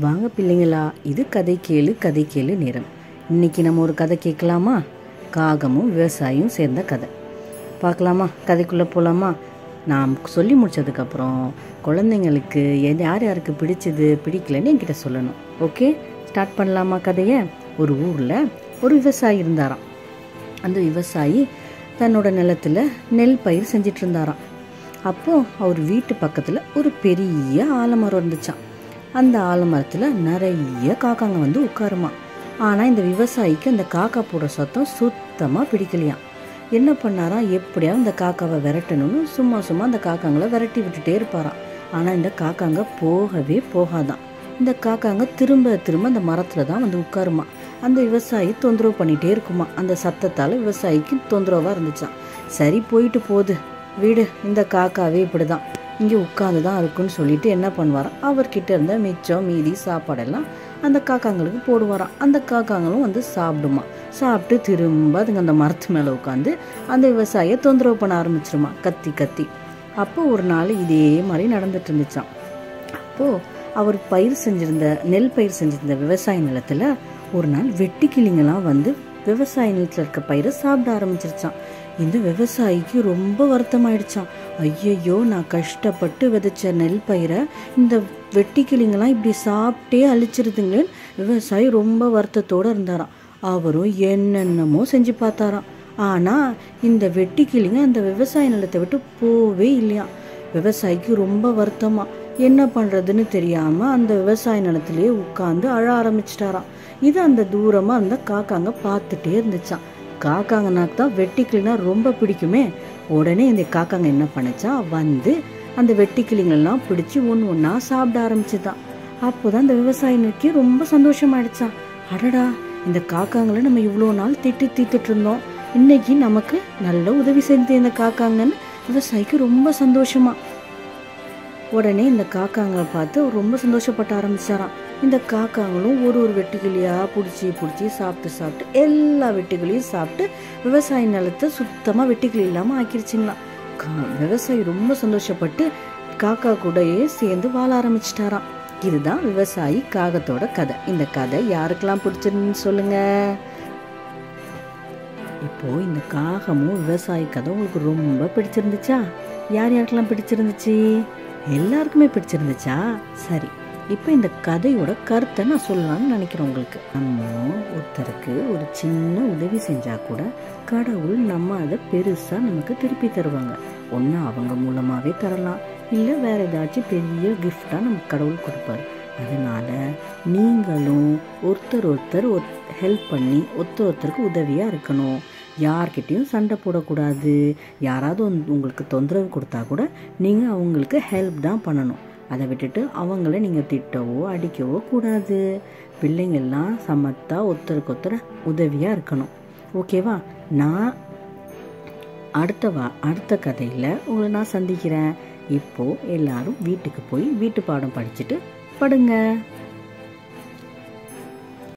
வாங்க பிள்ளைங்களா, இது கதை கேளு நேரம். இன்னைக்கு நம்ம ஒரு கதை கேட்கலாமா? காகமும் விவசாயியும் சேர்ந்த கதை பார்க்கலாமா? கதைக்குள்ளே போகலாமா? நான் சொல்லி முடித்ததுக்கப்புறம் குழந்தைங்களுக்கு யார் யாருக்கு பிடிச்சது பிடிக்கலன்னு என்கிட்ட சொல்லணும். ஓகே, ஸ்டார்ட் பண்ணலாமா கதையை? ஒரு ஊரில் ஒரு விவசாயி இருந்தாராம். அந்த விவசாயி தன்னோட நிலத்தில் நெல் பயிர் செஞ்சிட்டு இருந்தாராம். அப்போது அவர் வீட்டு பக்கத்தில் ஒரு பெரிய ஆலமரம் இருந்துச்சான். அந்த ஆலமரத்தில் நிறைய காக்காங்க வந்து உட்காருமா. ஆனால் இந்த விவசாயிக்கு அந்த காக்கா போடுற சத்தம் சுத்தமாக பிடிக்கலையாம். என்ன பண்ணாராம், எப்படியாவது இந்த காக்காவை விரட்டணும்னு சும்மா அந்த காக்காங்களை விரட்டி விட்டுட்டே இருப்பாராம். ஆனால் இந்த காக்காங்க போகவே போகாதான். இந்த காக்காங்க திரும்ப அந்த மரத்தில் தான் வந்து உட்காருமா. அந்த விவசாயி தொந்தரவு பண்ணிகிட்டே இருக்குமா. அந்த சத்தத்தால் விவசாயிக்கு தொந்தரவாக இருந்துச்சான். சரி, போயிட்டு போகுது வீடு, இந்த காக்காவே இப்படி தான் இங்கே உட்காந்து தான் இருக்குன்னு சொல்லிட்டு என்ன பண்ணுவாராம், அவர்கிட்ட இருந்த மிச்சம் மீதி சாப்பாடெல்லாம் அந்த காக்காங்களுக்கு போடுவாராம். அந்த காக்காங்களும் வந்து சாப்பிடுமா. சாப்பிட்டு திரும்ப அதுங்க அந்த மரத்து மேலே உட்காந்து அந்த விவசாயியை தொந்தரவு பண்ண ஆரம்பிச்சிருமா கத்தி. அப்போ ஒரு நாள் இதே மாதிரி நடந்துட்டு இருந்துச்சான். அப்போது அவர் நெல் பயிர் செஞ்சிருந்த விவசாய நிலத்தில் ஒரு நாள் வெட்டுக்கிளிங்கெல்லாம் வந்து விவசாய நிலத்தில் இருக்க பயிரை சாப்பிட ஆரம்பிச்சிருச்சான். இந்த விவசாயிக்கு ரொம்ப வருத்தமாயிடுச்சான். ஐயையோ, நான் கஷ்டப்பட்டு விதைச்ச நெல் பயிரை இந்த வெட்டுக்கிளிங்கெல்லாம் இப்படி சாப்பிட்டே அழிச்சிருதுங்களேன்னு விவசாயி ரொம்ப வருத்தத்தோடு இருந்தாராம். அவரும் என்னென்னமோ செஞ்சு பார்த்தாராம். ஆனால் இந்த வெட்டுக்கிளிங்க அந்த விவசாய நிலத்தை விட்டு போவே இல்லையாம். விவசாயிக்கு ரொம்ப வருத்தமா. என்ன பண்ணுறதுன்னு தெரியாமல் அந்த விவசாய நிலத்திலேயே உட்காந்து அழ ஆரம்பிச்சிட்டாராம். இது அந்த தூரமாக இருந்த காக்காங்க பார்த்துட்டே இருந்துச்சான். காக்காங்கனாக்கு தான் வெட்டுக்கிளினா ரொம்ப பிடிக்குமே. உடனே இந்த காக்காங்க என்ன பண்ணுச்சா, வந்து அந்த வெட்டுக்கிளிங்களெல்லாம் பிடிச்சி ஒன்றா சாப்பிட ஆரம்பிச்சுதான். அப்போதான் அந்த விவசாயினுக்கு ரொம்ப சந்தோஷமாயிடுச்சான். அடடா, இந்த காக்காங்களை நம்ம இவ்வளோ நாள் தீத்துட்டு இருந்தோம், இன்னைக்கு நமக்கு நல்ல உதவி செஞ்சு இந்த காக்காங்கன்னு விவசாயிக்கு ரொம்ப சந்தோஷமா. உடனே இந்த காக்காங்களை பார்த்து ரொம்ப சந்தோஷப்பட்ட ஆரம்பிச்சாராம். இந்த காக்காங்களும் ஒரு வெட்டுக்கிளியாக பிடிச்சி சாப்பிட்டு எல்லா வெட்டுக்கிளியும் சாப்பிட்டு விவசாய நிலத்தை சுத்தமாக வெட்டுக்கிளி இல்லாமல் ஆக்கிருச்சுங்களாம். விவசாயி ரொம்ப சந்தோஷப்பட்டு காக்கா கூடயே சேர்ந்து வாழ ஆரம்பிச்சிட்டாராம். இதுதான் விவசாயி காகத்தோட கதை. இந்த கதை யாருக்கெல்லாம் பிடிச்சிருந்துன்னு சொல்லுங்க. இப்போ இந்த காகமும் விவசாயி கதை உங்களுக்கு ரொம்ப பிடிச்சிருந்துச்சா? யாருக்கெல்லாம் பிடிச்சிருந்துச்சு? எல்லாருக்குமே பிடிச்சிருந்துச்சா? சரி, இப்போ இந்த கதையோட கருத்தை நான் சொல்லலாம்னு நினைக்கிறேன் உங்களுக்கு. நம்ம ஒருத்தருக்கு ஒரு சின்ன உதவி செஞ்சால் கூட கடவுள் நம்ம அதை பெருசாக நமக்கு திருப்பி தருவாங்க. ஒன்று அவங்க மூலமாகவே தரலாம், இல்லை வேறு ஏதாச்சும் பெரிய கிஃப்டாக நமக்கு கடவுள் கொடுப்பாரு. அதனால் நீங்களும் ஒருத்தர் ஹெல்ப் பண்ணி ஒருத்தருக்கு உதவியாக இருக்கணும். யார்கிட்டையும் சண்டை போடக்கூடாது. யாராவது உங்களுக்கு தொந்தரவு கொடுத்தா கூட நீங்கள் அவங்களுக்கு ஹெல்ப் தான் பண்ணணும். அதை விட்டுட்டு அவங்கள நீங்கள் திட்டவோ அடிக்கவோ கூடாது. பிள்ளைங்கள்லாம் சமத்தா ஒருத்தருக்கு உதவியாக இருக்கணும். ஓகேவா? நான் அடுத்த கதையில் உங்களை நான் சந்திக்கிறேன். இப்போது எல்லாரும் வீட்டுக்கு போய் வீட்டு பாடம் படிச்சுட்டு படுங்க.